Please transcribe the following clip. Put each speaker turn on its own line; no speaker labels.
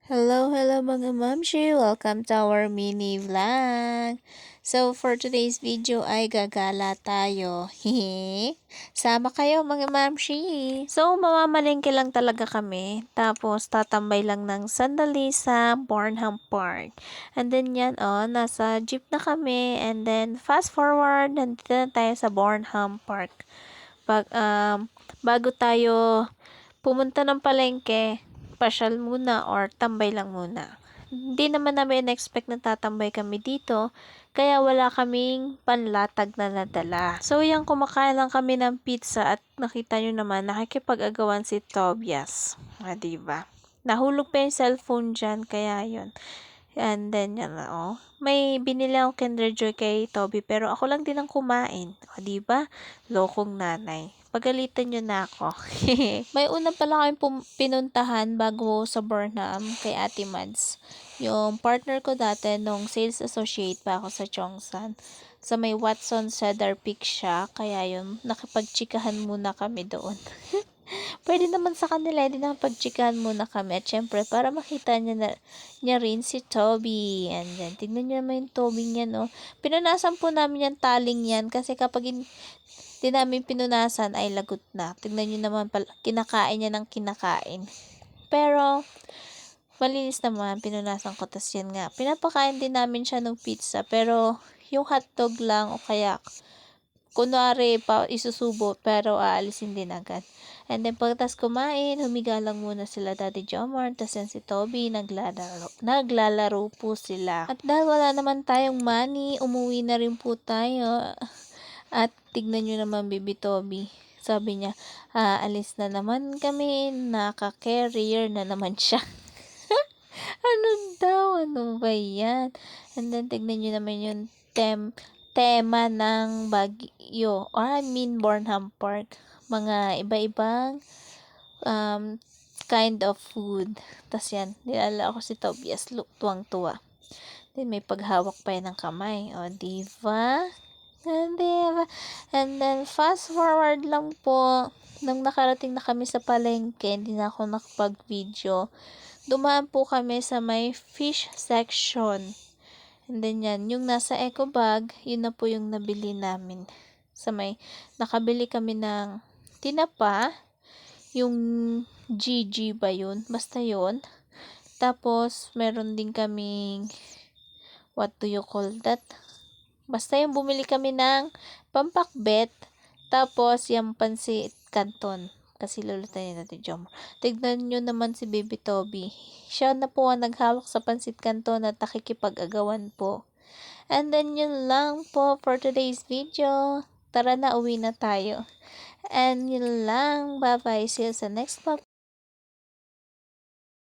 Hello mga mamshi! Welcome to our mini vlog. So, for today's video ay gagala tayo. Hehe. Sama kayo mga mamshi! So, mamamalengke lang talaga kami. Tapos, tatambay lang ng sandali sa Bornham Park. And then yan, nasa jeep na kami. And then, fast forward, nandito na tayo sa Bornham Park. Bago tayo pumunta ng palengke, pasyal muna or tambay lang muna. Hindi naman namin expect na tatambay kami dito, kaya wala kaming panlatag na nadala. So, yung kumakain lang kami ng pizza at nakita nyo naman, nakikipag-agawan si Tobias. Diba? Nahulog pa yung cellphone dyan, kaya yun. And then, yan may binili akong Kinder Joy kay Toby, pero ako lang din ang kumain. Diba? Lokong nanay. Pagalitan nyo na ako. May una pala kayong pinuntahan bago sa Burnham kay Ate Mads. Yung partner ko dati nung sales associate pa ako sa Chongsan. Sa may Watson Cedar Peak siya, kaya yun, nakipagchikahan muna kami doon. Pwede naman sa kanila, hindi na pagchikahan muna kami. At syempre, para makita niya rin si Toby. And then, tignan niyo naman yung Toby niya, no. Pinunasan po namin yung taling yan kasi kapag di namin pinunasan ay lagot na. Tignan niyo naman, kinakain niya ng kinakain. Pero, malinis naman, pinunasan ko. Tas yan nga, pinapakain din namin siya ng pizza. Pero, yung hotdog lang o kaya kunwari pa isusubo pero aalisin din agad. And then pagkatapos kumain, humiga lang muna sila Daddy Jomar, tas yan si Toby, naglalaro po sila. At dahil wala naman tayong money, umuwi na rin po tayo. At tignan nyo naman Baby Toby. Sabi niya, alis na naman kami, naka-carrier na naman siya. Ano daw? Ano ba yan? And then tignan nyo naman yung tema ng Baguio, or I mean Bornham Park. Mga iba-ibang kind of food. Tas yan, nilala ako si Tobias, tuwang-tuwa. Then may paghawak pa yan ng kamay. O, diba? Diba? And then fast forward lang po, nang nakarating na kami sa palengke, hindi na ako nakapag-video. Dumaan po kami sa may fish section. And then yan, yung nasa eco bag, yun na po yung nabili namin. Nakabili kami ng tinapa, yung GG ba yun? Basta yun. Tapos, meron din kaming, what do you call that? Basta yung bumili kami ng pampakbet. Tapos, yung pansit canton. Kasi lulutuin natin Jom. Tignan nyo naman si Baby Toby. Siya na po ang naghawak sa pansit canton at nakikipag-agawan po. And then yun lang po for today's video. Tara na, uwi na tayo. And yun lang. Bye-bye. See you sa next vlog.